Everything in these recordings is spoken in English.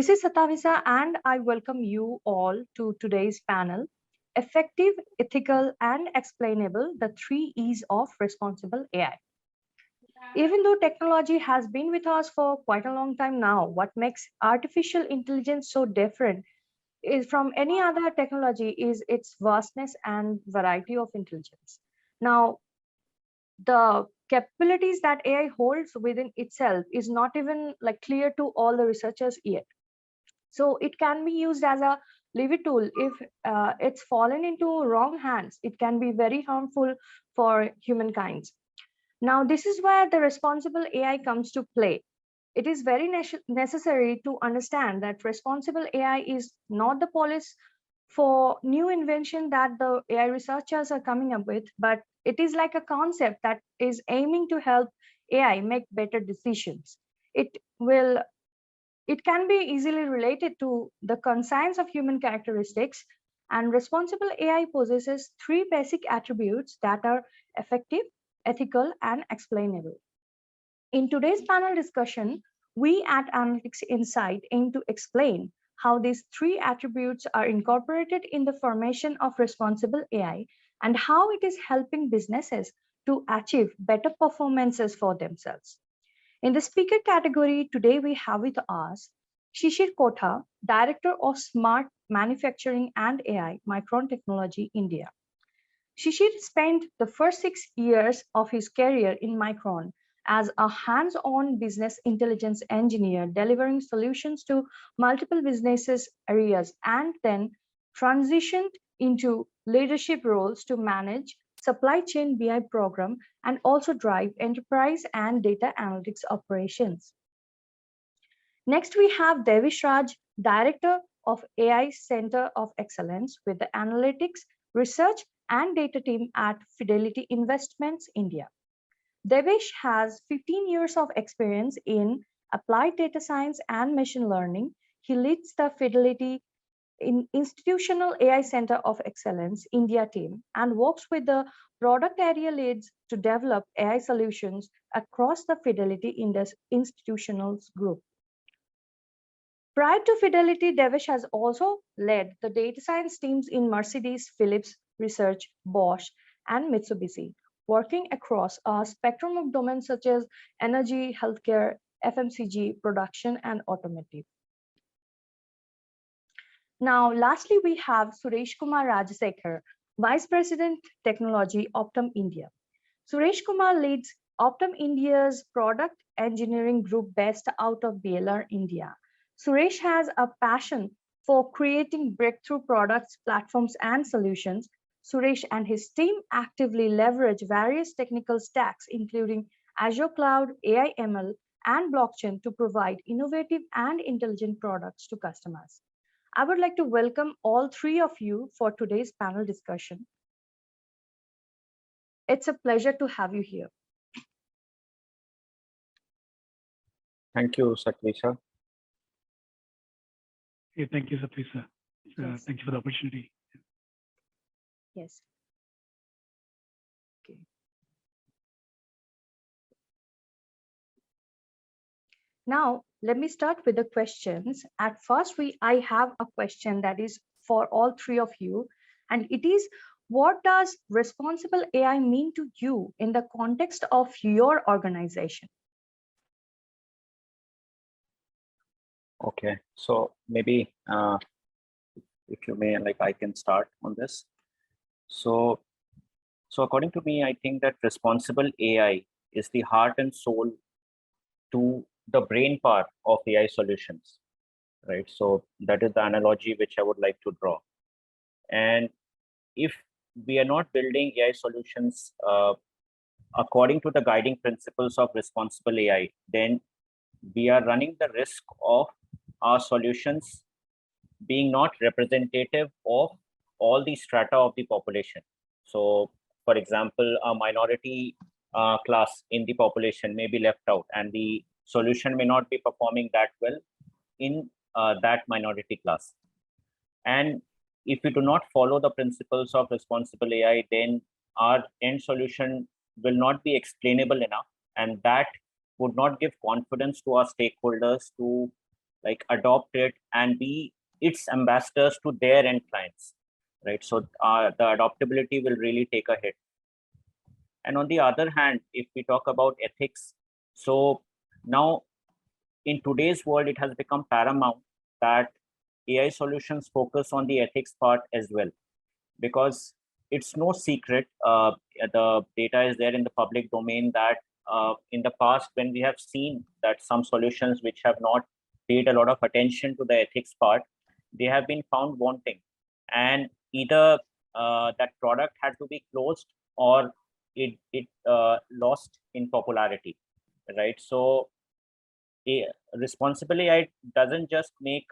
This is Satavisa, and I welcome you all to today's panel, Effective, Ethical, and Explainable, the 3 E's of Responsible AI. Even though technology has been with us for quite a long time now, what makes artificial intelligence so different is from any other technology is its vastness and variety of intelligence. Now, the capabilities that AI holds within itself is not even like clear to all the researchers yet. So it can be used as a lever tool. If it's fallen into wrong hands, it can be very harmful for humankind. Now, this is where the responsible AI comes to play. It is very necessary to understand that responsible AI is not the policy for new invention that the AI researchers are coming up with, but it is like a concept that is aiming to help AI make better decisions. It can be easily related to the conscience of human characteristics, and responsible AI possesses 3 basic attributes that are effective, ethical, and explainable. In today's panel discussion, we at Analytics Insight aim to explain how these 3 attributes are incorporated in the formation of responsible AI and how it is helping businesses to achieve better performances for themselves. In the speaker category, today we have with us Shisheer Kotha, Director of Smart Manufacturing and AI, Micron Technology, India. Shisheer spent the first 6 years of his career in Micron as a hands-on business intelligence engineer, delivering solutions to multiple businesses areas, and then transitioned into leadership roles to manage supply chain BI program and also drive enterprise and data analytics operations. Next, we have Devesh Raj, Director of AI Center of Excellence with the Analytics, Research and Data team at Fidelity Investments, India. Devesh has 15 years of experience in applied data science and machine learning. He leads the Fidelity Institutional AI Center of Excellence India team and works with the product area leads to develop AI solutions across the Fidelity Institutionals group. Prior to Fidelity, Devesh has also led the data science teams in Mercedes, Philips, Research, Bosch, and Mitsubishi, working across a spectrum of domains such as energy, healthcare, FMCG, production, and automotive. Now, lastly, we have Sureshkumar Rajasekar, Vice President, Technology, Optum India. Sureshkumar leads Optum India's product engineering group based out of BLR, India. Suresh has a passion for creating breakthrough products, platforms, and solutions. Suresh and his team actively leverage various technical stacks, including Azure Cloud, AI ML, and blockchain to provide innovative and intelligent products to customers. I would like to welcome all 3 of you for today's panel discussion. It's a pleasure to have you here. Thank you, Satavisa. Okay, thank you, Satavisa. Yes. Thank you for the opportunity. Yes. Okay. Now, let me start with the questions. At first, I have a question that is for all 3 of you, and it is, what does responsible AI mean to you in the context of your organization? Okay, so maybe if you may, I can start on this. So according to me, I think that responsible AI is the heart and soul to the brain part of AI solutions, right? So that is the analogy which I would like to draw. And if we are not building AI solutions according to the guiding principles of responsible AI, then we are running the risk of our solutions being not representative of all the strata of the population. So, for example, a minority class in the population may be left out, and the solution may not be performing that well in that minority class. And if we do not follow the principles of responsible AI, then our end solution will not be explainable enough, and that would not give confidence to our stakeholders to like adopt it and be its ambassadors to their end clients, right? So the adoptability will really take a hit. And on the other hand, if we talk about ethics, so now in today's world, it has become paramount that AI solutions focus on the ethics part as well, because it's no secret, the data is there in the public domain, that in the past, when we have seen that some solutions which have not paid a lot of attention to the ethics part, they have been found wanting, and either that product had to be closed, or it lost in popularity, right? So responsible AI doesn't just make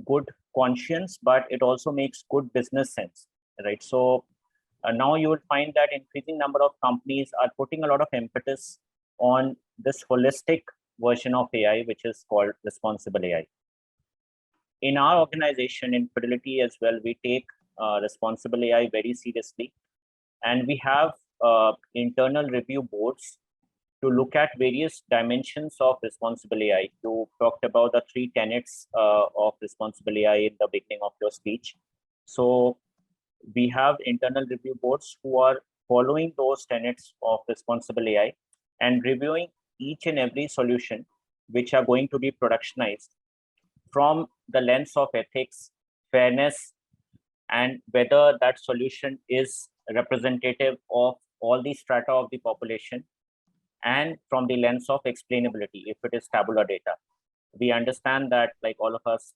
good conscience, but it also makes good business sense, right? So now you will find that increasing number of companies are putting a lot of impetus on this holistic version of AI, which is called responsible AI. In our organization, in Fidelity as well, we take responsible AI very seriously, and we have internal review boards to look at various dimensions of responsible AI. You talked about the 3 tenets of responsible AI in the beginning of your speech. So we have internal review boards who are following those tenets of responsible AI and reviewing each and every solution which are going to be productionized from the lens of ethics, fairness, and whether that solution is representative of all the strata of the population, and from the lens of explainability, if it is tabular data. We understand that, like all of us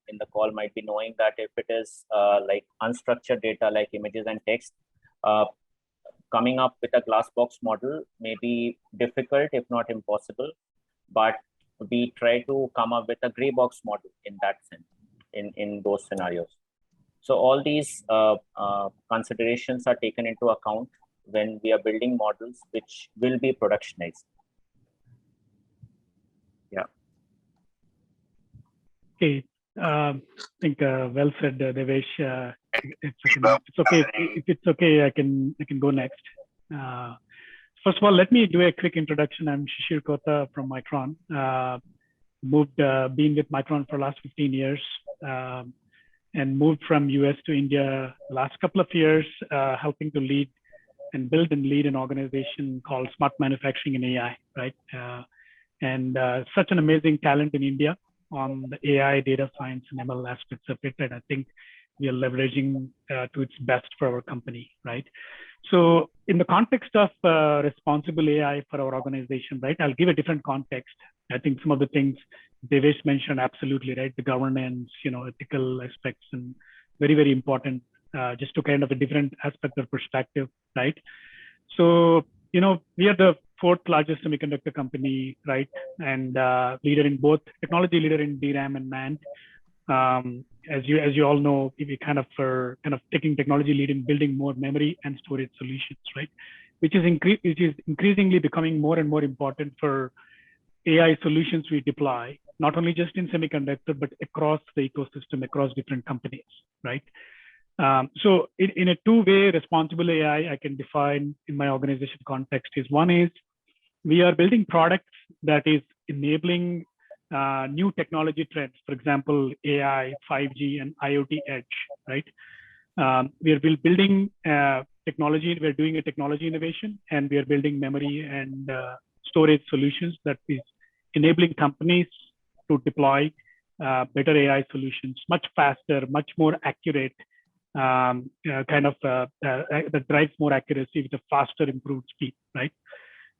in the call might be knowing, that if it is like unstructured data like images and text, coming up with a glass box model may be difficult, if not impossible, but we try to come up with a gray box model in that sense, in those scenarios. So all these considerations are taken into account when we are building models which will be productionized. Yeah. Okay. I think well said, Devesh. It's okay. If it's okay, I can go next. First of all, let me do a quick introduction. I'm Shisheer Kotha from Micron. Been with Micron for the last 15 years, and moved from US to India the last couple of years, helping to lead and build and lead an organization called Smart Manufacturing and AI, right? And such an amazing talent in India on the AI, data science, and ML aspects of it. And I think we are leveraging to its best for our company, right? So in the context of responsible AI for our organization, right, I'll give a different context. I think some of the things Devesh mentioned, absolutely, right? The governance, ethical aspects, and very, very important, just to kind of a different aspect or perspective, right? So, we are the 4th largest semiconductor company, right? And leader in both, technology leader in DRAM and NAND. As you all know, we kind of taking technology lead in building more memory and storage solutions, right? Which is increasingly becoming more and more important for AI solutions we deploy, not only just in semiconductor, but across the ecosystem, across different companies, right? So in a 2-way responsible AI, I can define in my organization context is, one is we are building products that is enabling new technology trends, for example, AI, 5G, and IoT edge, right? We are building technology, we're doing a technology innovation, and we are building memory and storage solutions that is enabling companies to deploy better AI solutions much faster, much more accurate, that drives more accuracy with a faster, improved speed, right?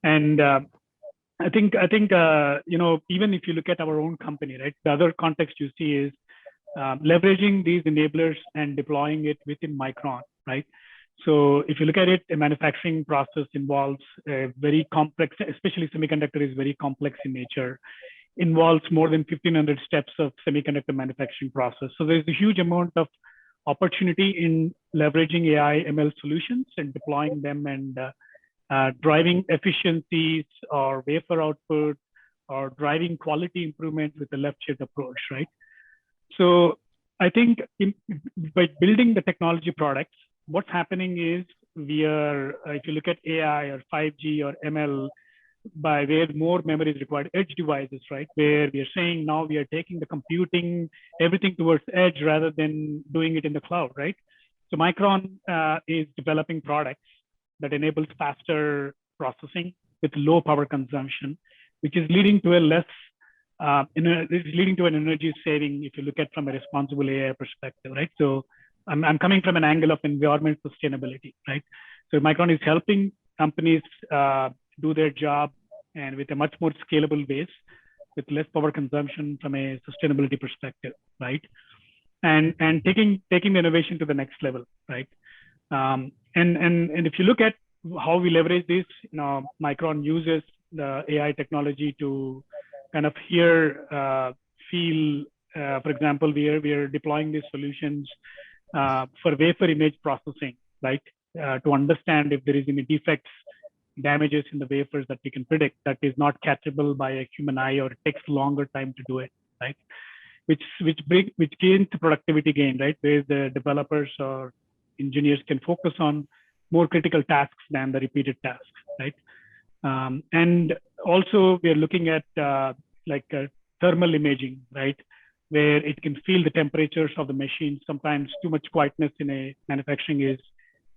And I think even if you look at our own company, right, the other context you see is leveraging these enablers and deploying it within Micron, right? So if you look at it, a manufacturing process involves a very complex, especially semiconductor is very complex in nature, involves more than 1,500 steps of semiconductor manufacturing process. So there's a huge amount of opportunity in leveraging AI ML solutions and deploying them and driving efficiencies or wafer output or driving quality improvement with a left shift approach, right? So I think by building the technology products, what's happening is we are, if you look at AI or 5G or ML, by where more memory is required, edge devices, right? Where we are saying now we are taking the computing, everything towards edge rather than doing it in the cloud, right? So Micron is developing products that enables faster processing with low power consumption, which is leading to a less, it's leading to an energy saving if you look at from a responsible AI perspective, right? So I'm coming from an angle of environment sustainability, right? So Micron is helping companies do their job and with a much more scalable base with less power consumption from a sustainability perspective, right? And taking the innovation to the next level, right? And if you look at how we leverage this, you know, Micron uses the AI technology to kind of hear, feel. For example, we are deploying these solutions for wafer image processing, right? To understand if there is any defects, damages in the wafers that we can predict that is not catchable by a human eye or it takes longer time to do it, right? Which gains the productivity gain, right? Where the developers or engineers can focus on more critical tasks than the repeated tasks, right? And also we are looking at thermal imaging, right? Where it can feel the temperatures of the machine. Sometimes too much quietness in a manufacturing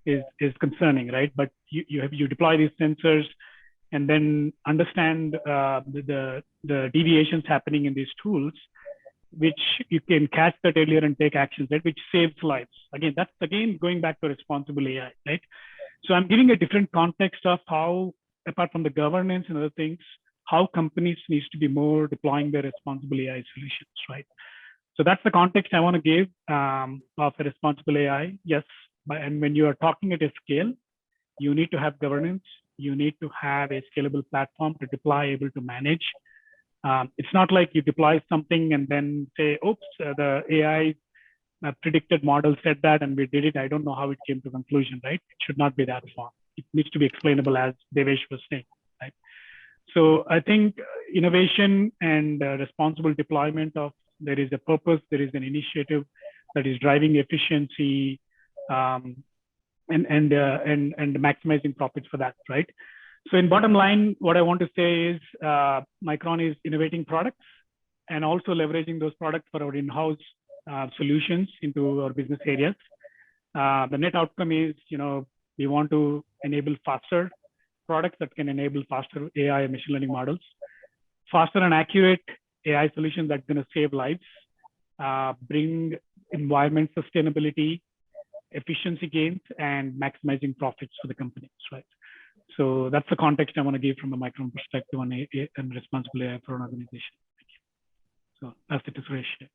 is concerning, right? But you deploy these sensors and then understand the deviations happening in these tools, which you can catch that earlier and take actions, right? Which saves lives. Again, that's going back to responsible AI, right? So I'm giving a different context of how, apart from the governance and other things, how companies needs to be more deploying their responsible AI solutions, right? So that's the context I want to give of a responsible AI. Yes, and when you are talking at a scale, you need to have governance. You need to have a scalable platform to deploy, able to manage. It's not like you deploy something and then say, oops, the AI predicted model said that and we did it. I don't know how it came to conclusion, right? It should not be that form. It needs to be explainable, as Devesh was saying, right? So I think innovation and responsible deployment of, there is a purpose, there is an initiative that is driving efficiency and maximizing profits for that, right? So in bottom line, what I want to say is Micron is innovating products and also leveraging those products for our in-house solutions into our business areas. The net outcome is, you know, we want to enable faster products that can enable faster AI and machine learning models, faster and accurate AI solutions that are going to save lives, bring environment sustainability, efficiency gains, and maximizing profits for the companies, right? So that's the context I want to give from a Micron perspective on AI and responsible AI for an organization. Thank you. So that's it to Suresh.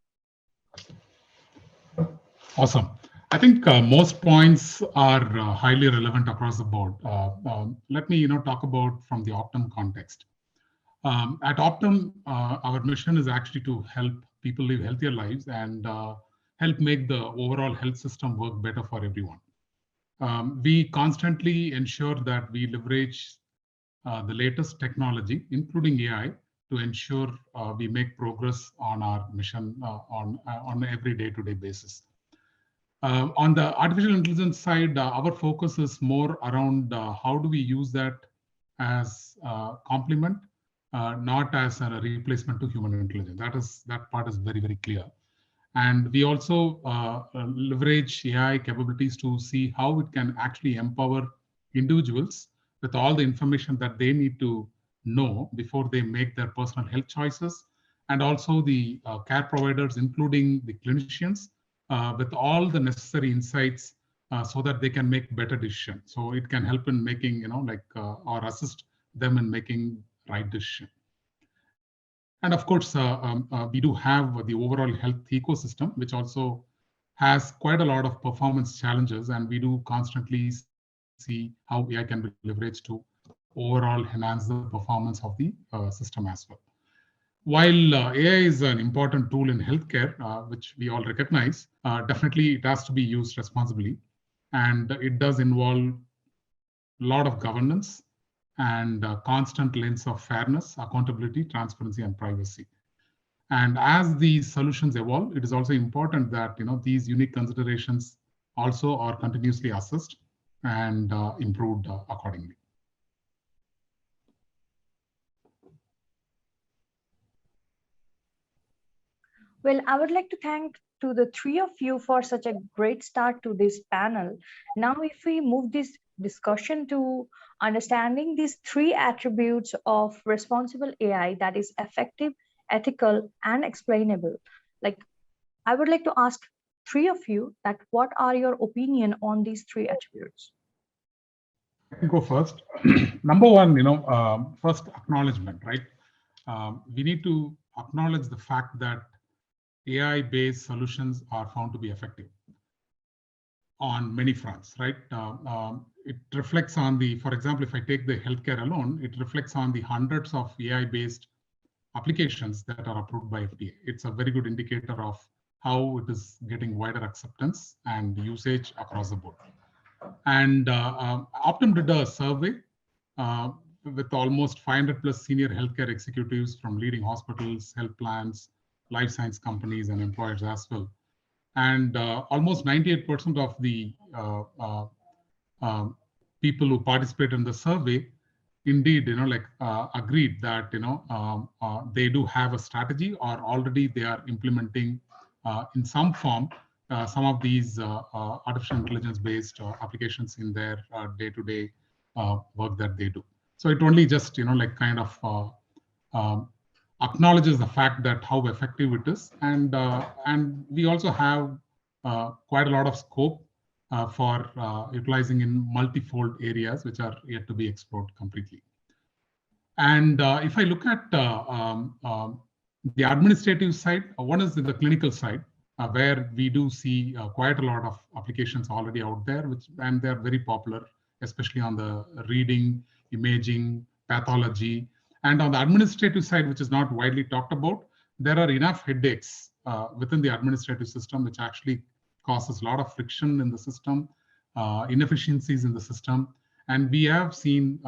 Awesome. I think most points are highly relevant across the board. Let me, talk about from the Optum context. At Optum, our mission is actually to help people live healthier lives and help make the overall health system work better for everyone. We constantly ensure that we leverage the latest technology, including AI, to ensure we make progress on our mission on every day-to-day basis. On the artificial intelligence side, our focus is more around how do we use that as a complement, not as a replacement to human intelligence. That part is very, very clear. And we also leverage AI capabilities to see how it can actually empower individuals with all the information that they need to know before they make their personal health choices, and also the care providers, including the clinicians, with all the necessary insights so that they can make better decisions. So it can help in making, or assist them in making right decision. And of course, we do have the overall health ecosystem, which also has quite a lot of performance challenges, and we do constantly see how AI can be leveraged to overall enhance the performance of the system as well. While AI is an important tool in healthcare, which we all recognize, definitely it has to be used responsibly, and it does involve a lot of governance and a constant lens of fairness, accountability, transparency, and privacy. And as these solutions evolve, it is also important that these unique considerations also are continuously assessed and improved accordingly. Well, I would like to thank to the three of you for such a great start to this panel. Now, if we move this discussion to understanding these three attributes of responsible AI, that is effective, ethical, and explainable. Like, I would like to ask three of you that what are your opinion on these three attributes? I can go first. Number one, first acknowledgement, right? We need to acknowledge the fact that AI-based solutions are found to be effective on many fronts, right? It reflects on the, for example, if I take the healthcare alone, it reflects on the hundreds of AI-based applications that are approved by FDA. It's a very good indicator of how it is getting wider acceptance and usage across the board. And Optum did a survey with almost 500 plus senior healthcare executives from leading hospitals, health plans, life science companies, and employers as well. And almost 98% of the people who participated in the survey indeed, agreed that, they do have a strategy or already they are implementing in some form some of these artificial intelligence-based applications in their day-to-day work that they do. So it only just, acknowledges the fact that how effective it is, and we also have quite a lot of scope for utilizing in multifold areas which are yet to be explored completely. And if I look at the administrative side, one is the clinical side, where we do see quite a lot of applications already out there, and they're very popular, especially on the reading, imaging, pathology. And on the administrative side, which is not widely talked about, there are enough headaches within the administrative system, which actually causes a lot of friction in the system, inefficiencies in the system. And we have seen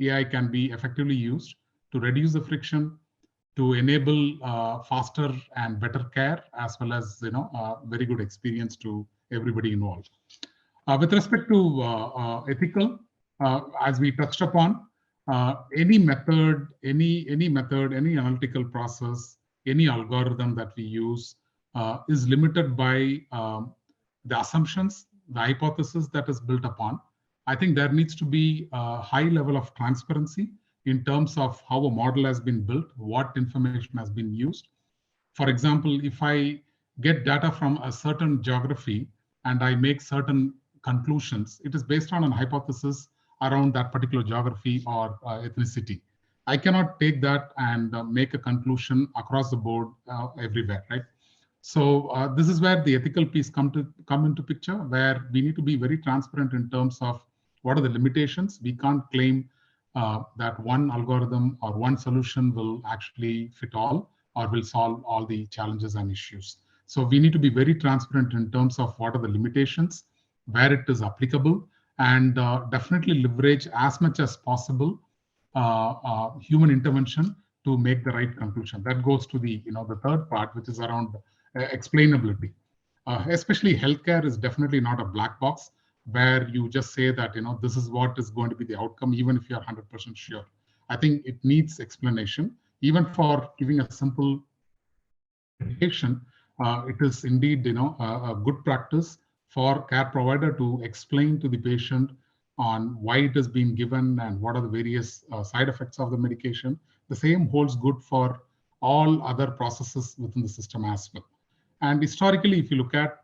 AI can be effectively used to reduce the friction, to enable faster and better care, as well as very good experience to everybody involved. With respect to ethical, as we touched upon, any method, any analytical process, any algorithm that we use is limited by the assumptions, the hypothesis that is built upon. I think there needs to be a high level of transparency in terms of how a model has been built, what information has been used. For example, if I get data from a certain geography and I make certain conclusions, it is based on a hypothesis around that particular geography or ethnicity. I cannot take that and make a conclusion across the board everywhere, right? So this is where the ethical piece come into picture, where we need to be very transparent in terms of what are the limitations. We can't claim that one algorithm or one solution will actually fit all or will solve all the challenges and issues. So we need to be very transparent in terms of what are the limitations, where it is applicable, and definitely leverage as much as possible human intervention to make the right conclusion. That goes to the the third part, which is around explainability. Especially healthcare is definitely not a black box where you just say that this is what is going to be the outcome, even if you are 100% sure. I think it needs explanation, even for giving a simple medication. It is indeed a good practice for care provider to explain to the patient on why it is being given and what are the various side effects of the medication. The same holds good for all other processes within the system as well. And historically, if you look at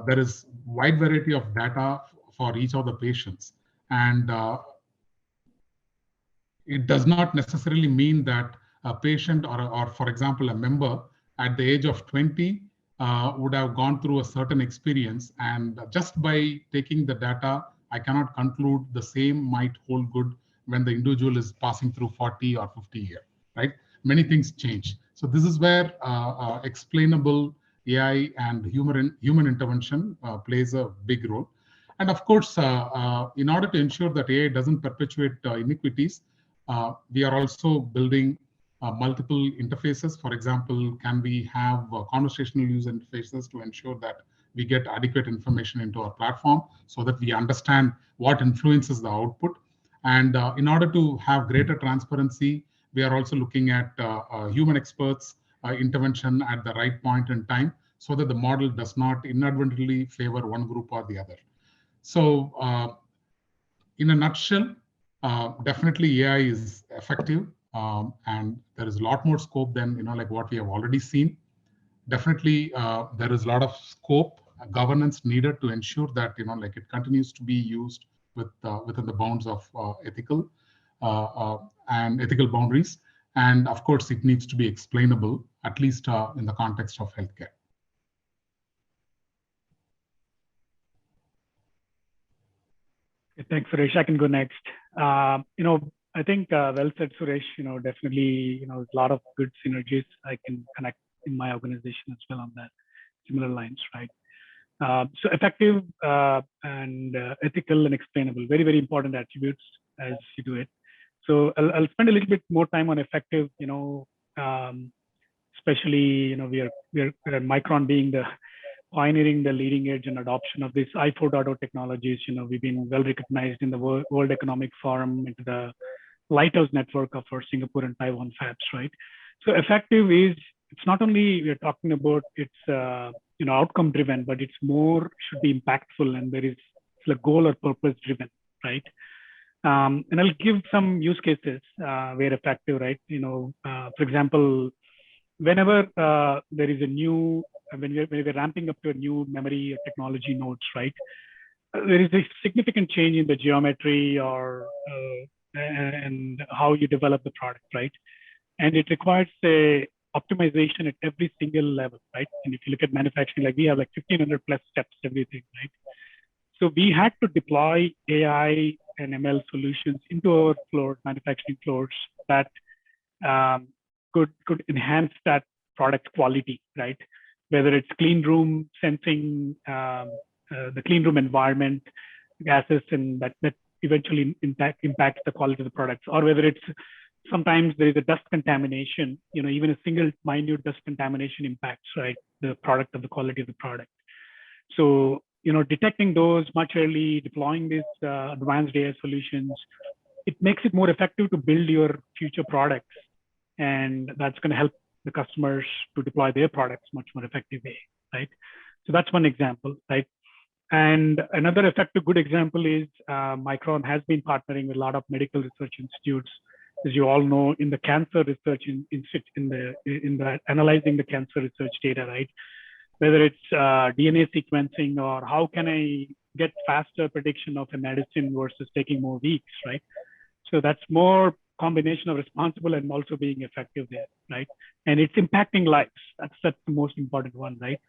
there is wide variety of data for each of the patients, and it does not necessarily mean that a patient or for example, a member at the age of 20 would have gone through a certain experience, and just by taking the data, I cannot conclude the same might hold good when the individual is passing through 40 or 50 years, right? Many things change. So this is where explainable AI and human intervention plays a big role. And of course, in order to ensure that AI doesn't perpetuate iniquities, we are also building multiple interfaces. For example, can we have conversational user interfaces to ensure that we get adequate information into our platform so that we understand what influences the output? And in order to have greater transparency, we are also looking at human experts intervention at the right point in time, so that the model does not inadvertently favor one group or the other. So in a nutshell, definitely AI is effective, and there is a lot more scope than like what we have already seen. Definitely, there is a lot of scope, governance needed to ensure that like it continues to be used within the bounds of and ethical boundaries. And of course, it needs to be explainable, at least in the context of healthcare. Thanks, Suresh. I can go next. I think well said, Suresh. Definitely, a lot of good synergies I can connect in my organization as well on that similar lines, right? So effective and ethical and explainable, very, very important attributes as you do it. So I'll spend a little bit more time on effective, especially, we're at Micron being the pioneering the leading edge and adoption of this I4.0 technologies. We've been well recognized in the World Economic Forum, into the Lighthouse network of our Singapore and Taiwan fabs, right? So effective is, it's not only we're talking about it's outcome driven, but it's more should be impactful, and it's a goal or purpose driven, right? And I'll give some use cases where effective, right? For example, whenever there is a new, when we're ramping up to a new memory or technology nodes, right? There is a significant change in the geometry or and how you develop the product, right? And it requires a optimization at every single level, right? And if you look at manufacturing, like we have like 1,500 plus steps, everything, right? So we had to deploy AI and ML solutions into our manufacturing floors that could enhance that product quality, right? Whether it's clean room sensing, the clean room environment, gases, and that eventually impacts the quality of the products, or whether it's sometimes there is a dust contamination, even a single minute dust contamination impacts, right, the product of the quality of the product. So, detecting those much early, deploying these advanced AI solutions, it makes it more effective to build your future products. And that's going to help the customers to deploy their products much more effective way, right? So that's one example, right? And another effective good example is Micron has been partnering with a lot of medical research institutes, as you all know, in the cancer research in the analyzing the cancer research data, right? Whether it's DNA sequencing, or how can I get faster prediction of a medicine versus taking more weeks, right? So that's more combination of responsible and also being effective there, right? And it's impacting lives. That's the most important one, right?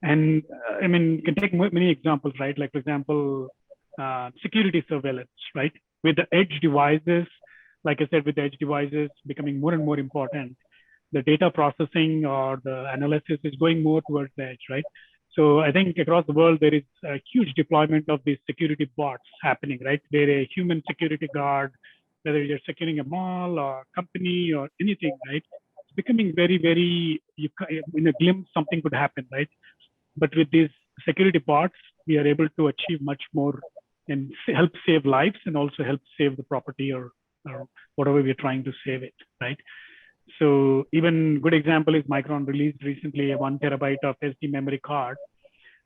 And I mean, you can take many examples, right? Like, for example, security surveillance, right? With the edge devices, like I said, with the edge devices becoming more and more important, the data processing or the analysis is going more towards the edge, right? So I think across the world, there is a huge deployment of these security bots happening, right? They're a human security guard, whether you're securing a mall or company or anything, right? It's becoming very, very, in a glimpse, something could happen, right? But with these security bots, we are able to achieve much more and help save lives, and also help save the property or whatever we're trying to save it, right? So even good example is Micron released recently a 1 terabyte of SD memory card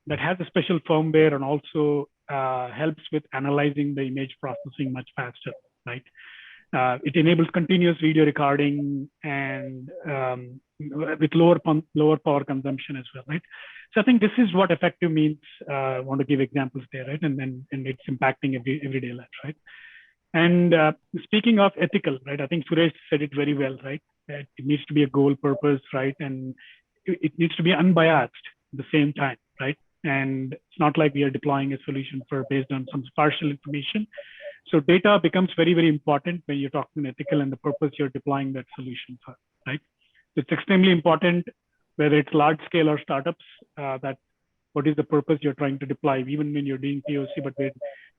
that has a special firmware, and also helps with analyzing the image processing much faster, right? It enables continuous video recording and with lower power consumption as well, right? So I think this is what effective means. I want to give examples there, right? And it's impacting everyday life, right? And speaking of ethical, right? I think Suresh said it very well, right? That it needs to be a goal purpose, right? And it needs to be unbiased at the same time, right? And it's not like we are deploying a solution based on some partial information. So data becomes very, very important when you're talking ethical and the purpose you're deploying that solution for, right? It's extremely important, whether it's large scale or startups, that what is the purpose you're trying to deploy, even when you're doing POC, but we're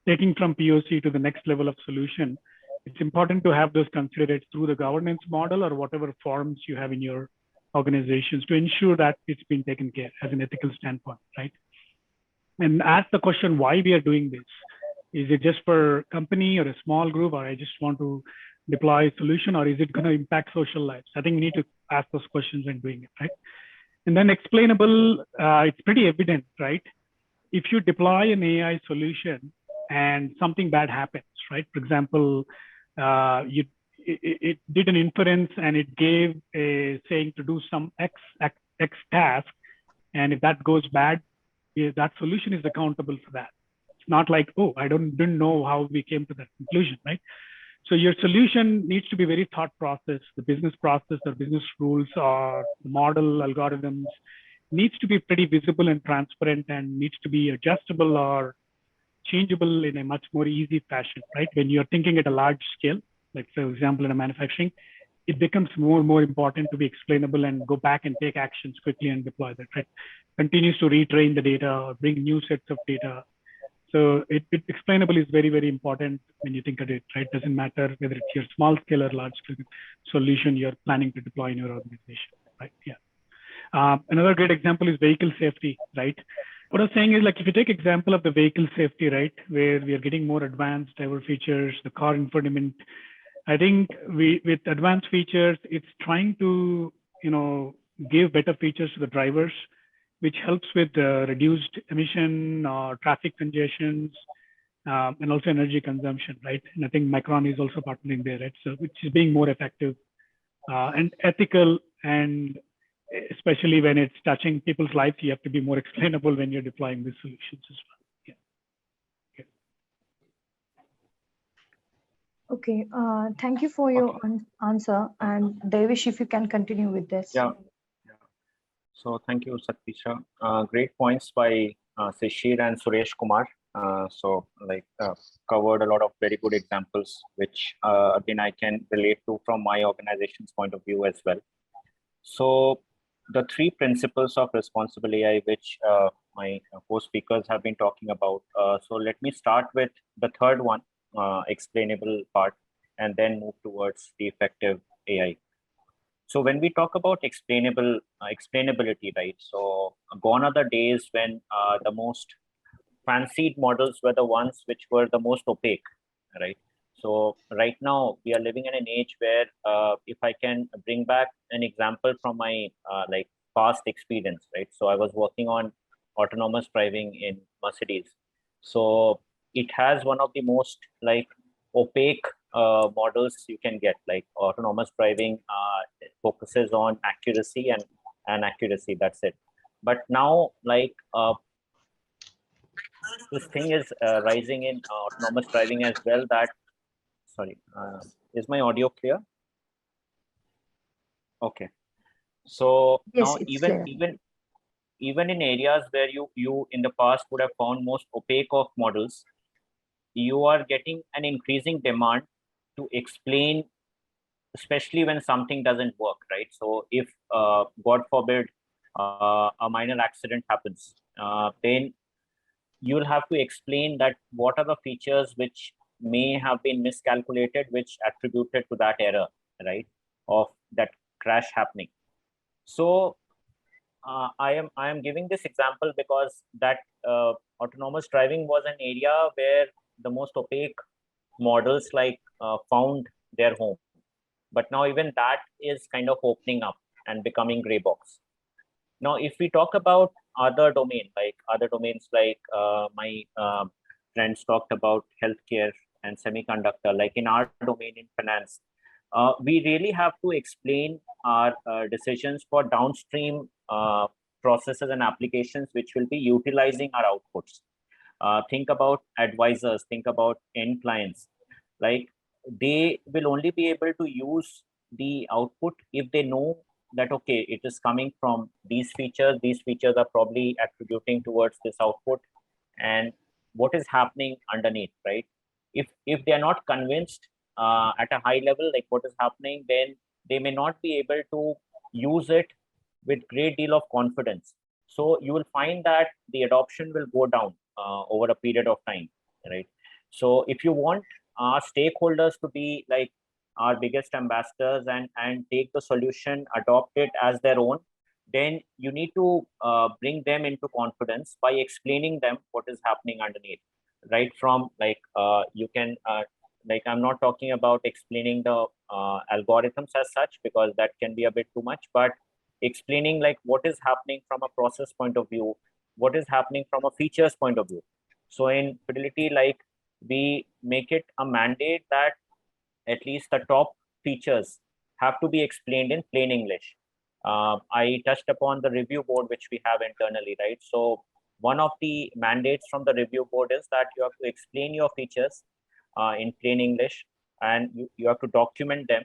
taking from POC to the next level of solution. It's important to have those considered through the governance model or whatever forms you have in your organizations to ensure that it's been taken care as an ethical standpoint, right? And ask the question why we are doing this. Is it just for company or a small group, or I just want to deploy a solution, or is it going to impact social lives? I think we need to ask those questions when doing it, right? And then explainable, it's pretty evident, right? If you deploy an AI solution and something bad happens, right? For example, it did an inference and it gave a saying to do some X task. And if that goes bad, that solution is accountable for that. It's not like, oh, I didn't know how we came to that conclusion, right? So your solution needs to be very thought process. The business process or business rules or the model algorithms needs to be pretty visible and transparent, and needs to be adjustable or changeable in a much more easy fashion, right? When you're thinking at a large scale, like for example, in a manufacturing, it becomes more and more important to be explainable and go back and take actions quickly and deploy that, right? Continues to retrain the data or bring new sets of data. So explainable is very, very important when you think of it, right? Doesn't matter whether it's your small scale or large scale solution you're planning to deploy in your organization, right? Yeah. Another great example is vehicle safety, right? What I was saying is, like, if you take example of the vehicle safety, right, where we are getting more advanced driver features, the car infotainment, I think with advanced features, it's trying to, give better features to the drivers, which helps with reduced emission or traffic congestions, and also energy consumption, right? And I think Micron is also partnering there, right? So which is being more effective and ethical, and especially when it's touching people's lives, you have to be more explainable when you're deploying these solutions as well. Yeah. Okay, thank you for your answer. And Devesh, if you can continue with this. Yeah. So thank you, Satisha. Great points by Shisheer and Sureshkumar. Covered a lot of very good examples, which again I can relate to from my organization's point of view as well. So the three principles of responsible AI, which my co-speakers have been talking about. So let me start with the third one, explainable part, and then move towards the effective AI. So when we talk about explainability, right? So gone are the days when the most fancied models were the ones which were the most opaque, right? So right now we are living in an age where if I can bring back an example from my past experience, right? So I was working on autonomous driving in Mercedes. So it has one of the most opaque models you can get. Like autonomous driving focuses on accuracy and accuracy, that's it. But now this thing is rising in autonomous driving as well. That is my audio clear? Okay. So yes, now even in areas where you in the past would have found most opaque of models, you are getting an increasing demand to explain, especially when something doesn't work, right? So if God forbid a minor accident happens, then you'll have to explain that what are the features which may have been miscalculated, which attributed to that error, right, of that crash happening. So I am giving this example because that autonomous driving was an area where the most opaque models found their home. But now even that is kind of opening up and becoming gray box. Now, if we talk about other domains like my friends talked about healthcare and semiconductor, like in our domain in finance, we really have to explain our decisions for downstream processes and applications which will be utilizing our outputs. Think about advisors, think about end clients. Like they will only be able to use the output if they know that, okay, it is coming from these features are probably attributing towards this output, and what is happening underneath, right? If they are not convinced at a high level like what is happening, then they may not be able to use it with great deal of confidence. So you will find that the adoption will go down over a period of time, right? So if you want our stakeholders to be like our biggest ambassadors and take the solution, adopt it as their own, then you need to bring them into confidence by explaining them what is happening underneath. right from like you can like I'm not talking about explaining the algorithms as such, because that can be a bit too much, but explaining like what is happening from a process point of view, what is happening from a features point of view. So in Fidelity, like we make it a mandate that at least the top features have to be explained in plain English. I touched upon the review board which we have internally, right? So one of the mandates from the review board is that you have to explain your features in plain English, and you have to document them,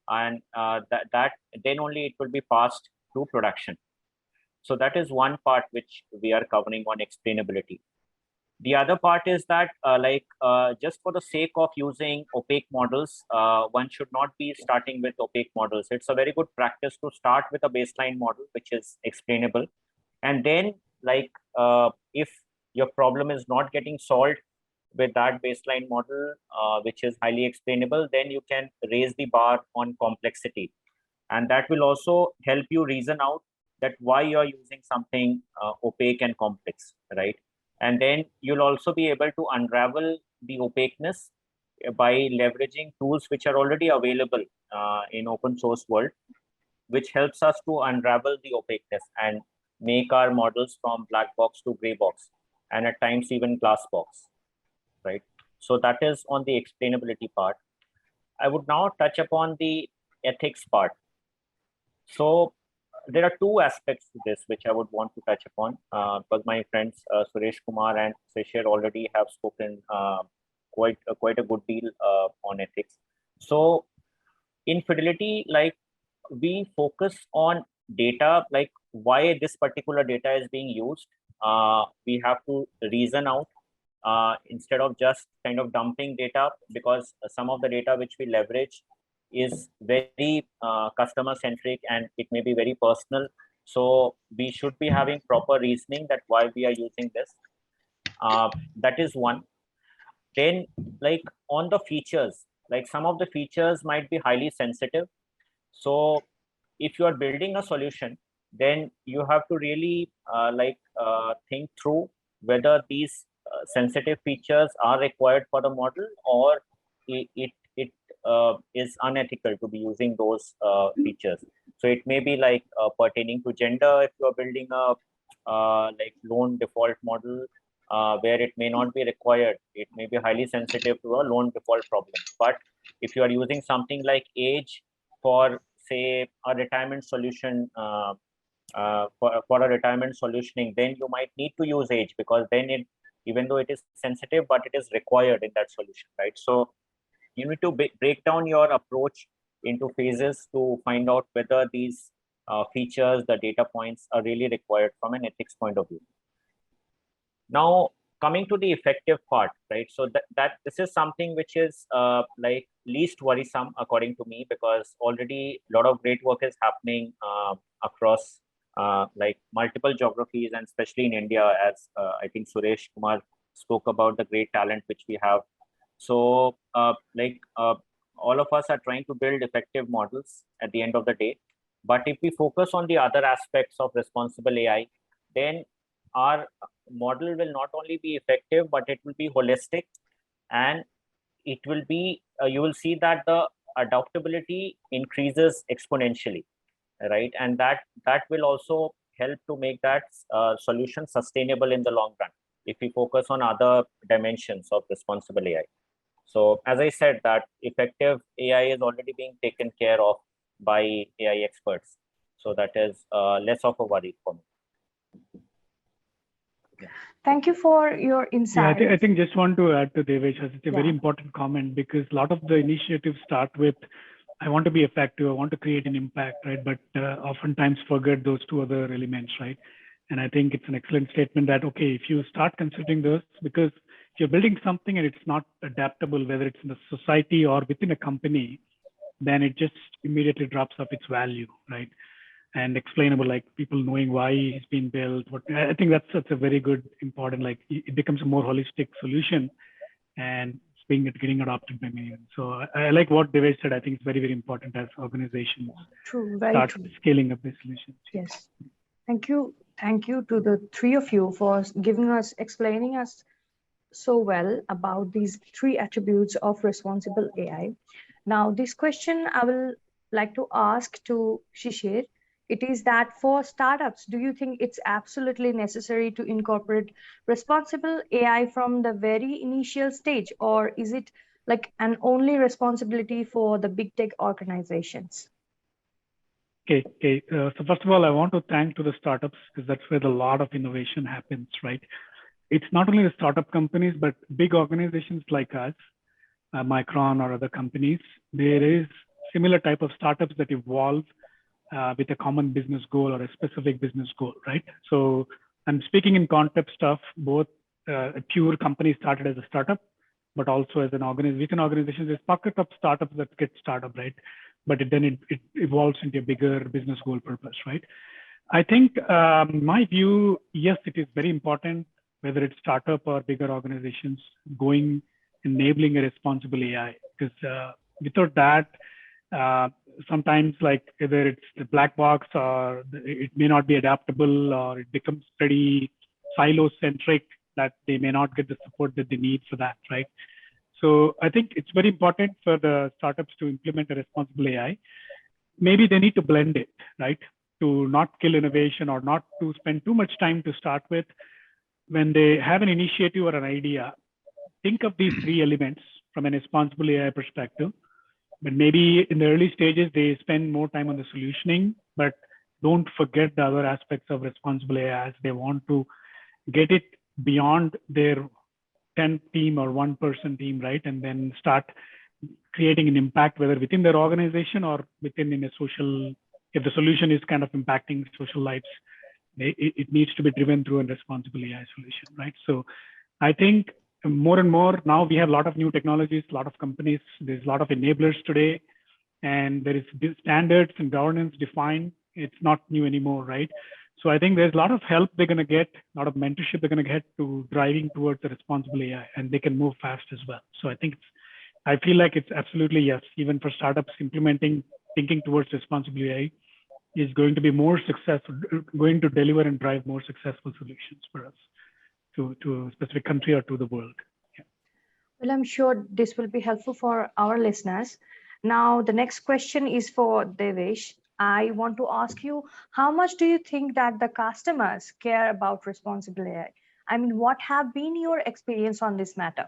and that then only it will be passed to production. So that is one part which we are covering on explainability. The other part is that just for the sake of using opaque models, one should not be starting with opaque models. It's a very good practice to start with a baseline model, which is explainable. And then if your problem is not getting solved with that baseline model, which is highly explainable, then you can raise the bar on complexity. And that will also help you reason out that why you're using something opaque and complex, right? And then you'll also be able to unravel the opaqueness by leveraging tools which are already available in open source world, which helps us to unravel the opaqueness and make our models from black box to gray box, and at times even glass box, right? So that is on the explainability part. I would now touch upon the ethics part. So there are two aspects to this which I would want to touch upon, because my friends Sureshkumar and Shisheer already have spoken quite a good deal on ethics. So in Fidelity, like we focus on data, like why this particular data is being used. We have to reason out instead of just kind of dumping data, because some of the data which we leverage is very customer centric and it may be very personal. So we should be having proper reasoning that why we are using this. That is one. Then like on the features, like some of the features might be highly sensitive. So if you are building a solution, then you have to really think through whether these sensitive features are required for the model, or it is unethical to be using those features. So it may be like pertaining to gender if you are building a like loan default model where it may not be required. It may be highly sensitive to a loan default problem. But if you are using something like age for, say, a retirement solution, for a retirement solutioning, then you might need to use age, because then it, even though it is sensitive, but it is required in that solution, right? So you need to break down your approach into phases to find out whether these features, the data points are really required from an ethics point of view. Now, coming to the effective part, right? So that this is something which is like least worrisome according to me, because already a lot of great work is happening across like multiple geographies, and especially in India, as I think Sureshkumar spoke about the great talent which we have. So all of us are trying to build effective models at the end of the day. But if we focus on the other aspects of responsible AI, then our model will not only be effective, but it will be holistic, and it will be, you will see that the adaptability increases exponentially, right? And that will also help to make that solution sustainable in the long run, if we focus on other dimensions of responsible AI. So as I said, that effective AI is already being taken care of by AI experts. So that is less of a worry for me. Thank you for your insight. Yeah, I think just want to add to Devesh, it's a very important comment, because a lot of the initiatives start with, I want to be effective, I want to create an impact, right? But oftentimes forget those two other elements, right? And I think it's an excellent statement that, okay, if you start considering those, because if you're building something and it's not adaptable, whether it's in the society or within a company, then it just immediately drops off its value, right? And explainable, like people knowing why it's been built. I think that's a very good, important, like it becomes a more holistic solution, and it's getting adopted by many. So I like what Devesh said. I think it's very, very important as organizations start scaling up the solutions. Yes. Thank you to the three of you for explaining us so well about these three attributes of responsible AI. Now, this question I will like to ask to Shisheer. It is that for startups, do you think it's absolutely necessary to incorporate responsible AI from the very initial stage, or is it like an only responsibility for the big tech organizations? Okay. So first of all, I want to thank to the startups because that's where a lot of innovation happens, right? It's not only the startup companies, but big organizations like us, Micron or other companies. There is similar type of startups that evolve with a common business goal or a specific business goal, right? So I'm speaking in concept stuff, both a pure company started as a startup, but also as an organization. Within organizations, there's pocket of startups that get startup, right? But then it evolves into a bigger business goal purpose, right? I think my view, yes, it is very important, whether it's startup or bigger organizations, enabling a responsible AI, because without that, sometimes like either it's the black box or it may not be adaptable, or it becomes pretty silo centric that they may not get the support that they need for that, right? So I think it's very important for the startups to implement a responsible AI. Maybe they need to blend it, right? To not kill innovation or not to spend too much time to start with. When they have an initiative or an idea, think of these three elements from a responsible AI perspective. But maybe in the early stages, they spend more time on the solutioning, but don't forget the other aspects of responsible AI as they want to get it beyond their 10 team or 1-person team, right? And then start creating an impact, whether within their organization or within in a social, if the solution is kind of impacting social lives, it needs to be driven through a responsible AI solution, right? So I think more and more now we have a lot of new technologies, a lot of companies, there's a lot of enablers today, and there is standards and governance defined. It's not new anymore, right? So I think there's a lot of help they're going to get, a lot of mentorship they're going to get to driving towards the responsible AI, and they can move fast as well. So I feel like it's absolutely yes, even for startups implementing, thinking towards responsible AI is going to be more successful, going to deliver and drive more successful solutions for us to a specific country or to the world. Yeah. Well, I'm sure this will be helpful for our listeners. Now, the next question is for Devesh. I want to ask you, how much do you think that the customers care about responsible AI? I mean, what have been your experience on this matter?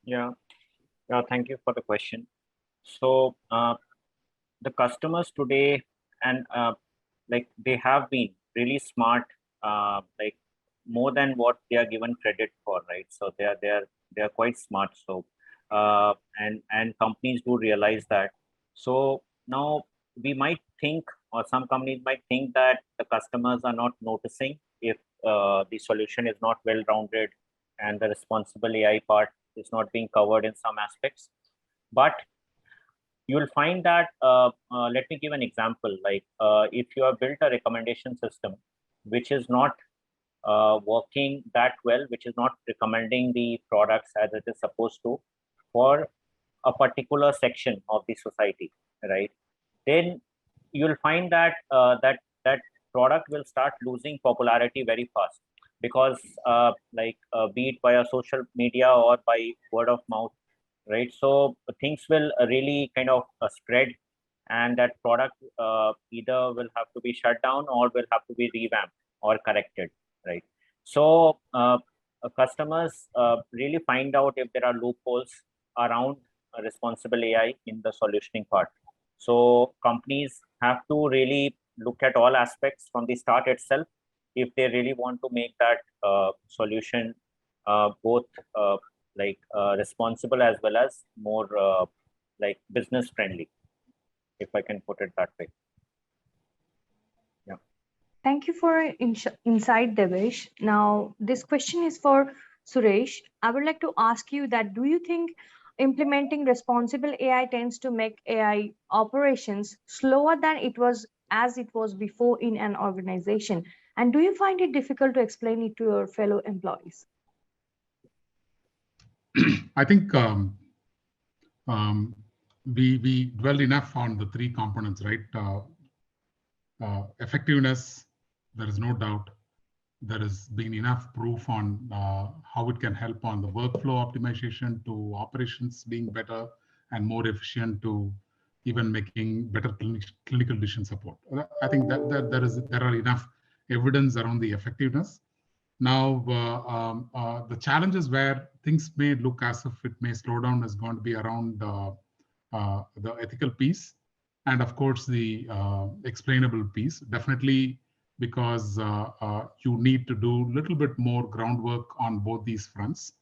Yeah, thank you for the question. So the customers today, and like they have been really smart, like more than what they are given credit for, right? So they are quite smart. So and companies do realize that. So now we might think, or some companies might think, that the customers are not noticing if the solution is not well rounded and the responsible AI part is not being covered in some aspects. But you will find that, let me give an example. Like if you have built a recommendation system which is not working that well, which is not recommending the products as it is supposed to for a particular section of the society, right? Then you'll find that that product will start losing popularity very fast, because be it via social media or by word of mouth, right? So things will really kind of spread, and that product either will have to be shut down or will have to be revamped or corrected, right? So customers really find out if there are loopholes around responsible AI in the solutioning part. So companies have to really look at all aspects from the start itself if they really want to make that solution both responsible as well as more like business friendly, if I can put it that way. Yeah. Thank you for insight, Devesh. Now, this question is for Suresh. I would like to ask you that, do you think implementing responsible AI tends to make AI operations slower than it was before in an organization? And do you find it difficult to explain it to your fellow employees? I think we dwelled enough on the three components, right? Effectiveness, there is no doubt. there has been enough proof on how it can help on the workflow optimization to operations being better and more efficient to even making better clinical decision support. I think that there are enough evidence around the effectiveness. Now, the challenges where things may look as if it may slow down is going to be around the ethical piece, and of course the explainable piece. Definitely, because you need to do a little bit more groundwork on both these fronts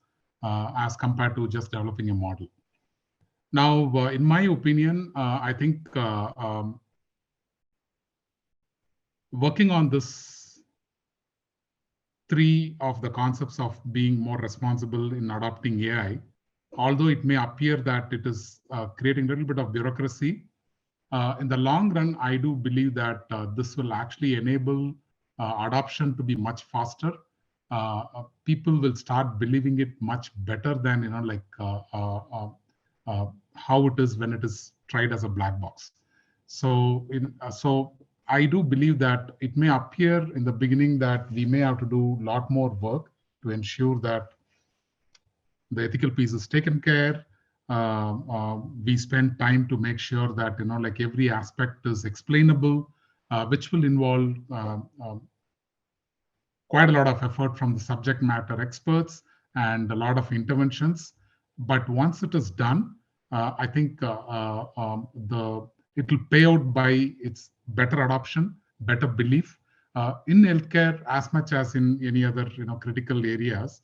as compared to just developing a model. Now, in my opinion, I think working on this three of the concepts of being more responsible in adopting AI, although it may appear that it is creating a little bit of bureaucracy, in the long run, I do believe that this will actually enable adoption to be much faster. People will start believing it much better than how it is when it is tried as a black box. So, I do believe that it may appear in the beginning that we may have to do a lot more work to ensure that the ethical piece is taken care. We spend time to make sure that every aspect is explainable, which will involve quite a lot of effort from the subject matter experts and a lot of interventions. But once it is done, I think it will pay out by its better adoption, better belief in healthcare as much as in any other critical areas.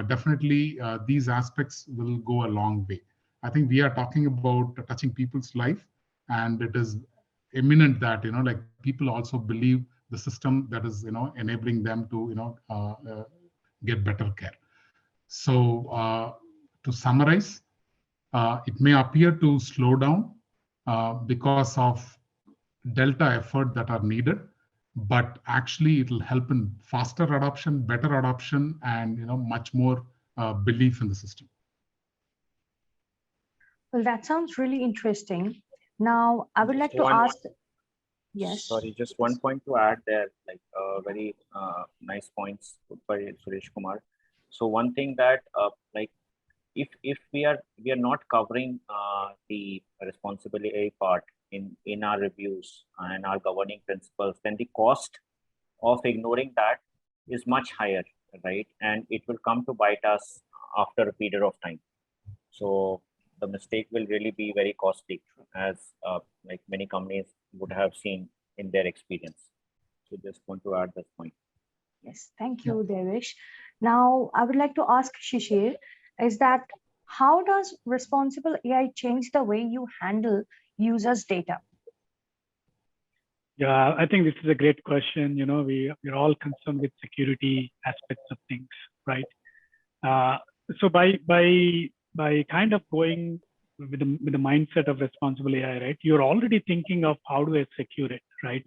Definitely, these aspects will go a long way. I think we are talking about touching people's life, and it is imminent that people also believe the system that is enabling them to get better care. So to summarize, it may appear to slow down because of delta effort that are needed, but actually it will help in faster adoption, better adoption, and much more belief in the system. Well, that sounds really interesting. Now, I would like to ask. Yes. Sorry, just one point to add there, like very nice points put by Sureshkumar. So one thing that like if we are not covering the responsibility part in our reviews and our governing principles, then the cost of ignoring that is much higher, right? And it will come to bite us after a period of time. So the mistake will really be very costly, as like many companies would have seen in their experience. So just want to add this point. Yes, thank you, Devesh. Now, I would like to ask Shisheer, is that how does responsible AI change the way you handle users' data? Yeah, I think this is a great question. We're all concerned with security aspects of things, right? So by kind of going with the mindset of responsible AI, right? You're already thinking of how do I secure it, right?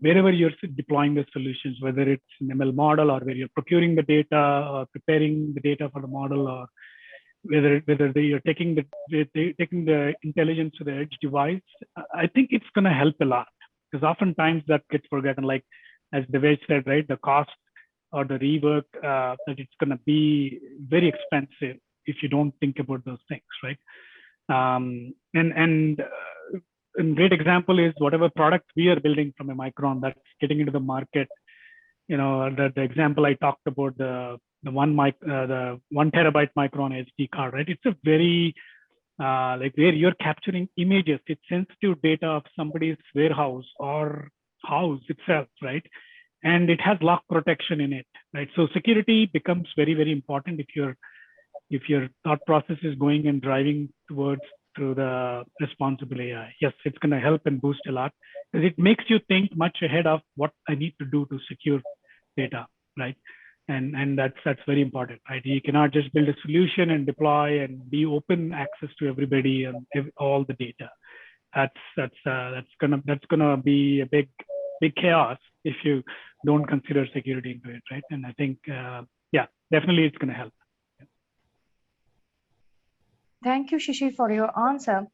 Wherever you're deploying the solutions, whether it's an ML model or where you're procuring the data or preparing the data for the model, or whether you're taking the intelligence to the edge device, I think it's going to help a lot, because oftentimes that gets forgotten. Like as Devesh said, right, the cost or the rework, that it's going to be very expensive if you don't think about those things, right? A great example is whatever product we are building from a Micron that's getting into the market. The example I talked about, the 1 terabyte Micron SD card, right? It's a very like where you're capturing images. It's sensitive data of somebody's warehouse or house itself, right? And it has lock protection in it, right? So security becomes very, very important if your thought process is going and driving towards through the responsible AI. Yes, it's going to help and boost a lot, because it makes you think much ahead of what I need to do to secure data, right? And that's very important, right? You cannot just build a solution and deploy and be open access to everybody and all the data. That's gonna be a big chaos if you don't consider security into it, right? And I think yeah, definitely it's gonna help. Thank you, Shisheer, for your answer.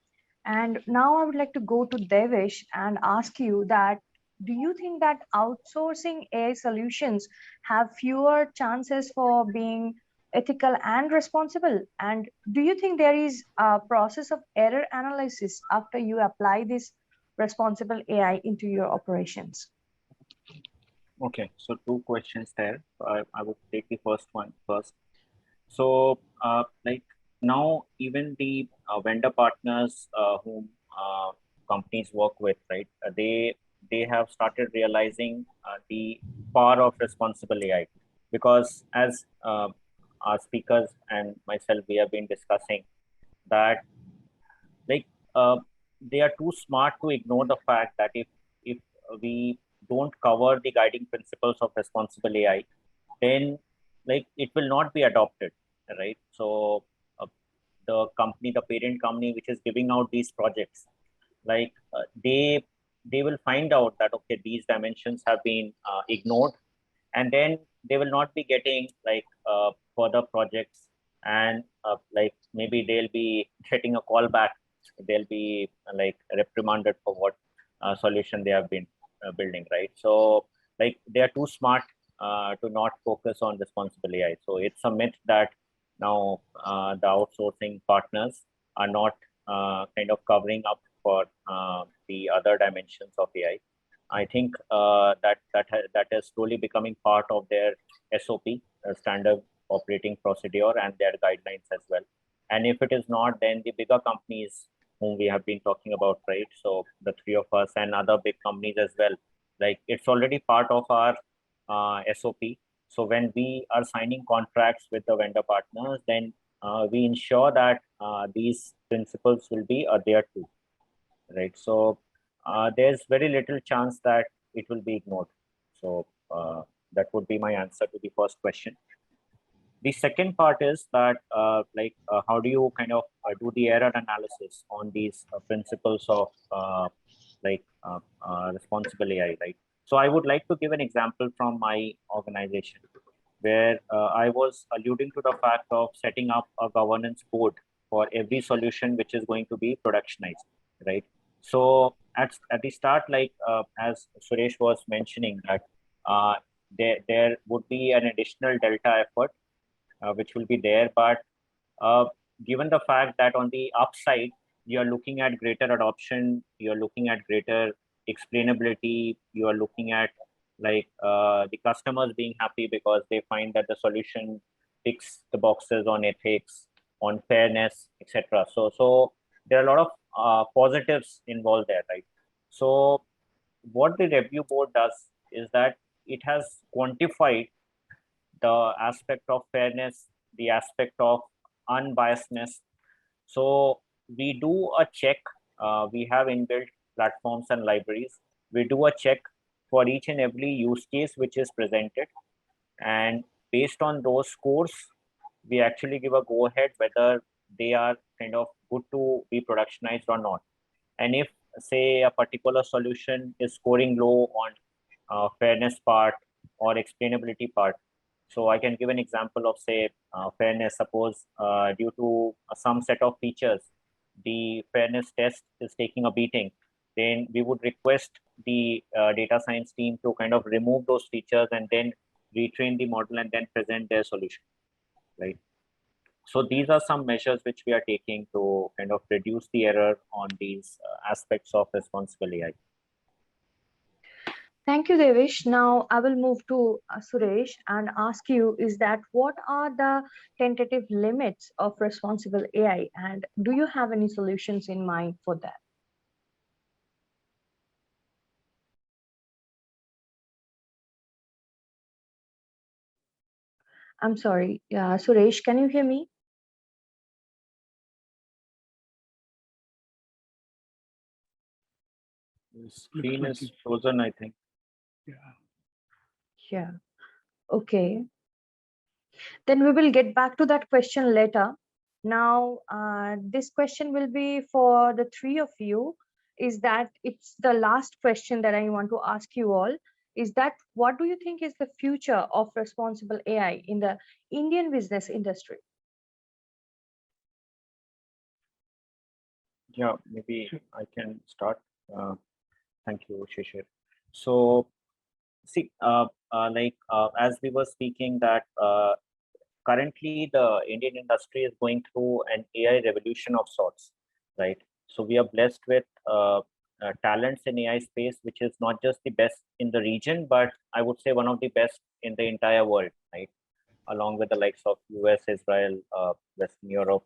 And now I would like to go to Devesh and ask you that do you think that outsourcing AI solutions have fewer chances for being ethical and responsible? And do you think there is a process of error analysis after you apply this responsible AI into your operations? Okay, so two questions there. I would take the first one first. So, like now, even the vendor partners whom companies work with, right? They have started realizing the power of responsible AI, because as our speakers and myself, we have been discussing that, like they are too smart to ignore the fact that if we don't cover the guiding principles of responsible AI, then like it will not be adopted, right? So the company, the parent company, which is giving out these projects, like they will find out that okay, these dimensions have been ignored, and then they will not be getting like further projects, and like maybe they'll be getting a call back, they'll be like reprimanded for what solution they have been building, right? So like they are too smart to not focus on responsible AI. So it's a myth that now the outsourcing partners are not kind of covering up for the other dimensions of AI. I think that is slowly becoming part of their SOP, standard operating procedure, and their guidelines as well. And if it is not, then the bigger companies whom we have been talking about, right? So the three of us and other big companies as well, like it's already part of our SOP. So when we are signing contracts with the vendor partners, then we ensure that these principles will be there too, right? So there's very little chance that it will be ignored. So that would be my answer to the first question. The second part is that how do you kind of do the error analysis on these principles of responsible AI, right? So I would like to give an example from my organization where I was alluding to the fact of setting up a governance board for every solution which is going to be productionized, right? So at the start, like as Suresh was mentioning, that there would be an additional delta effort which will be there, but given the fact that on the upside you are looking at greater adoption, you are looking at greater explainability, you are looking at like the customers being happy because they find that the solution ticks the boxes on ethics, on fairness, etc. So there are a lot of positives involved there, right? So what the review board does is that it has quantified the aspect of fairness, the aspect of unbiasedness. So we do a check. We have inbuilt platforms and libraries. We do a check for each and every use case which is presented, and based on those scores, we actually give a go ahead whether they are kind of good to be productionized or not. And if say a particular solution is scoring low on fairness part or explainability part, so I can give an example of say fairness. Suppose due to some set of features, the fairness test is taking a beating, then we would request the data science team to kind of remove those features and then retrain the model and then present their solution, right? So these are some measures which we are taking to kind of reduce the error on these aspects of responsible AI. Thank you, Devesh. Now I will move to Suresh and ask you, is that what are the tentative limits of responsible AI, and do you have any solutions in mind for that? I'm sorry, Suresh, can you hear me? The screen is frozen, I think. Yeah. Okay. Then we will get back to that question later. Now, this question will be for the three of you. Is that it's the last question that I want to ask you all. Is that what do you think is the future of responsible AI in the Indian business industry? Yeah, maybe I can start. Thank you, Shisheer. So see, as we were speaking that currently the Indian industry is going through an AI revolution of sorts, right? So we are blessed with talents in AI space, which is not just the best in the region, but I would say one of the best in the entire world, right? Along with the likes of US, Israel, Western Europe.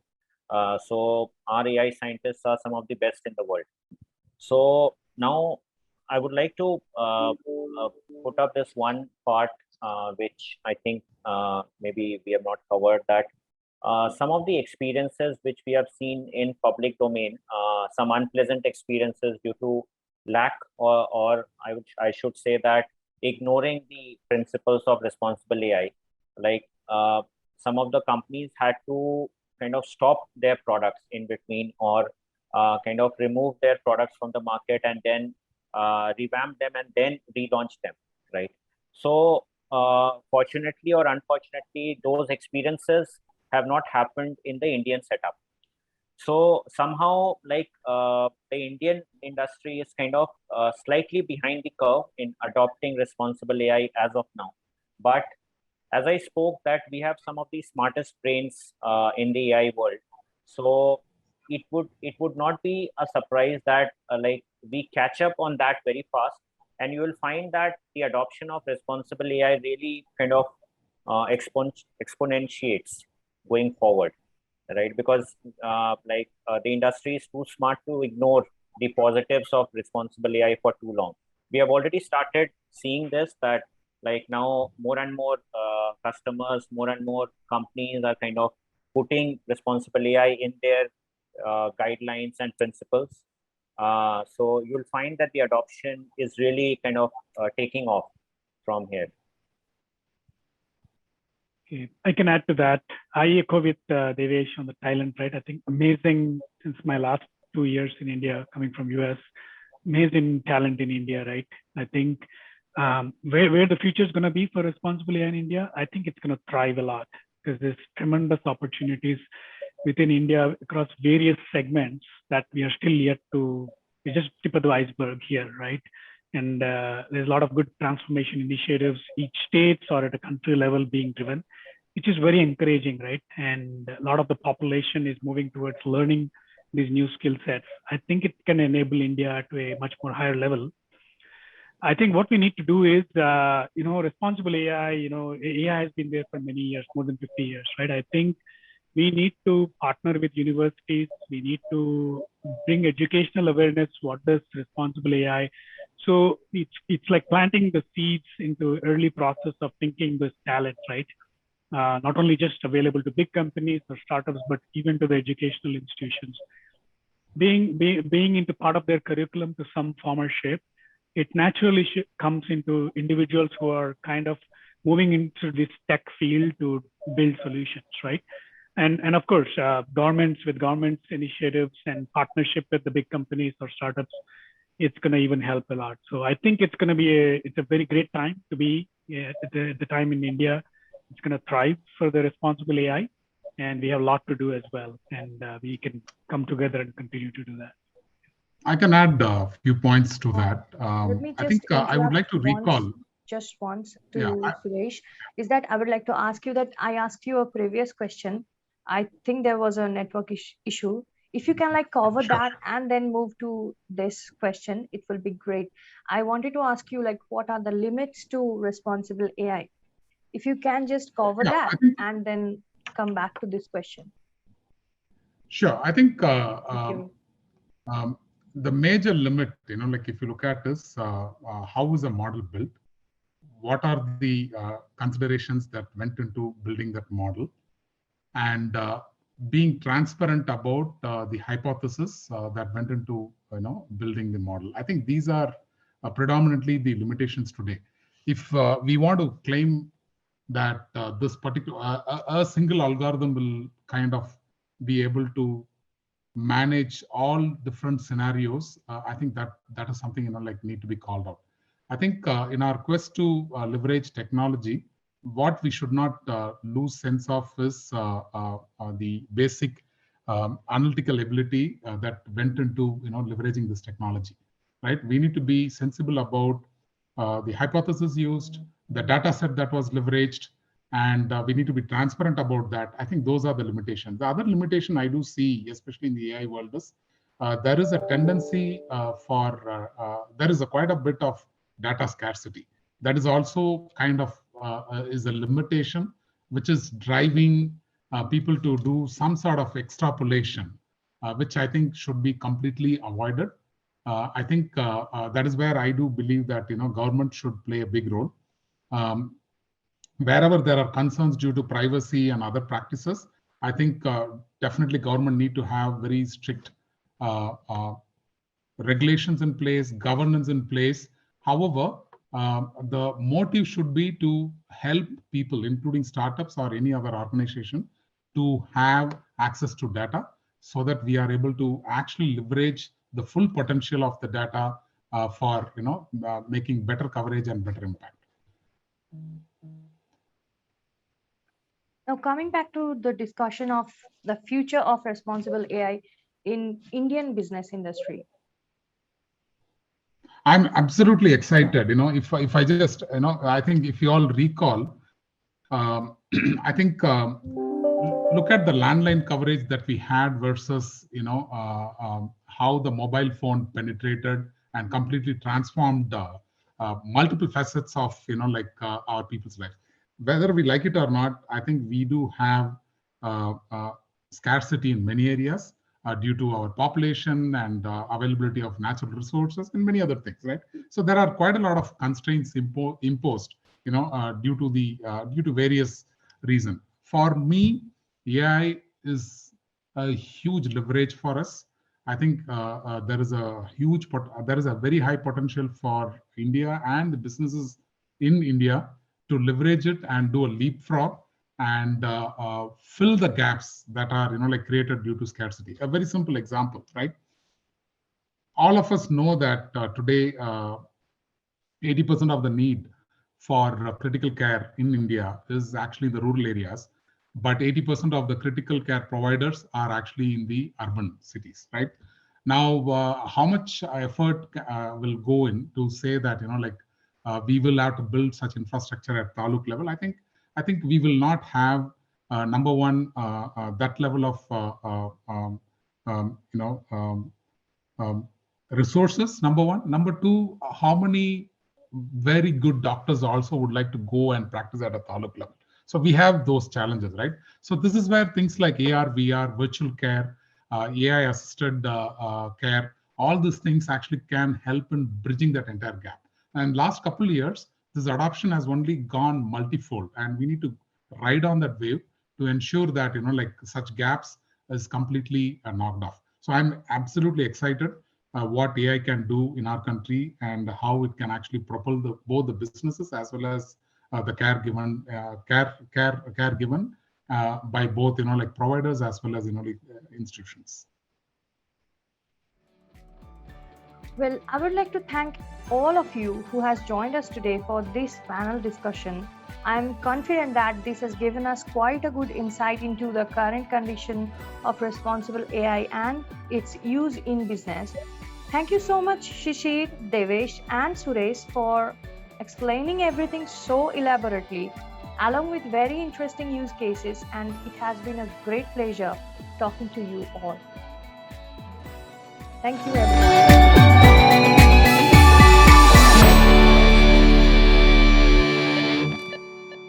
So our AI scientists are some of the best in the world. So now I would like to put up this one part, which I think maybe we have not covered, that some of the experiences which we have seen in public domain, some unpleasant experiences due to lack or I should say that ignoring the principles of responsible AI, like some of the companies had to kind of stop their products in between or kind of remove their products from the market and then revamp them and then relaunch them, right? So fortunately or unfortunately, those experiences have not happened in the Indian setup. So somehow, like the Indian industry is kind of slightly behind the curve in adopting responsible AI as of now. But as I spoke, that we have some of the smartest brains in the AI world. So it would not be a surprise that like we catch up on that very fast, and you will find that the adoption of responsible AI really kind of exponentiates going forward, right? Because the industry is too smart to ignore the positives of responsible AI for too long. We have already started seeing this, that like now more and more customers, more and more companies are kind of putting responsible AI in their guidelines and principles. So you'll find that the adoption is really kind of taking off from here. Okay. I can add to that. I echo with Devesh on the Thailand, right? I think amazing since my last 2 years in India, coming from US, amazing talent in India, right? I think where the future is going to be for responsible AI in India, I think it's going to thrive a lot because there's tremendous opportunities within India across various segments that we are still yet to, we just tip of the iceberg here, right? And there's a lot of good transformation initiatives, each states or at a country level being driven, which is very encouraging, right? And a lot of the population is moving towards learning these new skill sets. I think it can enable India to a much more higher level. I think what we need to do is, responsible AI, AI has been there for many years, more than 50 years, right? I think we need to partner with universities. We need to bring educational awareness. What does responsible AI? So it's like planting the seeds into early process of thinking this talent, right? Not only just available to big companies or startups, but even to the educational institutions. Being into part of their curriculum to some form or shape, it naturally comes into individuals who are kind of moving into this tech field to build solutions, right? And of course, governments initiatives and partnership with the big companies or startups, it's going to even help a lot. So I think it's going to be it's a very great time to be at the time in India. It's going to thrive for the responsible AI, and we have a lot to do as well. And we can come together and continue to do that. I can add a few points to that. Let me I think I would like to recall. Just once to Suresh, is that I would like to ask you that I asked you a previous question. I think there was a network issue. If you can like cover that and then move to this question, it will be great. I wanted to ask you like what are the limits to responsible AI? If you can just cover that and then come back to this question. Sure. I think the major limit, like if you look at this, how is a model built? What are the considerations that went into building that model? And being transparent about the hypothesis that went into building the model. I think these are predominantly the limitations today. If we want to claim that this particular a single algorithm will kind of be able to manage all different scenarios, I think that is something like need to be called out. I think in our quest to leverage technology, what we should not lose sense of is the basic analytical ability that went into leveraging this technology, right? We need to be sensible about the hypothesis used, the data set that was leveraged, and we need to be transparent about that. I think those are the limitations. The other limitation I do see, especially in the AI world, is there is a tendency there is quite a bit of data scarcity. That is also kind of is a limitation, which is driving people to do some sort of extrapolation, which I think should be completely avoided. I think that is where I do believe that government should play a big role. Wherever there are concerns due to privacy and other practices, I think definitely government need to have very strict regulations in place, governance in place. However, the motive should be to help people, including startups or any other organization, to have access to data so that we are able to actually leverage the full potential of the data for making better coverage and better impact. Now, coming back to the discussion of the future of responsible AI in Indian business industry. I'm absolutely excited. If I just, I think if you all recall, I think look at the landline coverage that we had versus, how the mobile phone penetrated and completely transformed multiple facets of, our people's lives. Whether we like it or not, I think we do have scarcity in many areas due to our population and availability of natural resources and many other things, right? So there are quite a lot of constraints imposed, due to various reasons. For me, AI is a huge leverage for us. I think there is a very high potential for India and the businesses in India to leverage it and do a leapfrog and fill the gaps that are created due to scarcity. A very simple example, right? All of us know that today 80% of the need for critical care in India is actually the rural areas, but 80% of the critical care providers are actually in the urban cities, right? Now, how much effort will go in to say that we will have to build such infrastructure at taluk level? I think we will not have number one that level of resources. Number one. Number two, how many very good doctors also would like to go and practice at a taluk level? So we have those challenges, right? So this is where things like AR, VR, virtual care, AI assisted care, all these things actually can help in bridging that entire gap. And last couple of years, this adoption has only gone multifold, and we need to ride on that wave to ensure that such gaps is completely knocked off. So I'm absolutely excited what AI can do in our country and how it can actually propel both the businesses as well as the care given by both providers as well as institutions. Well, I would like to thank all of you who has joined us today for this panel discussion. I am confident that this has given us quite a good insight into the current condition of responsible AI and its use in business. Thank you so much, Shisheer, Devesh, and Suresh for explaining everything so elaborately, along with very interesting use cases, and it has been a great pleasure talking to you all. Thank you, everyone.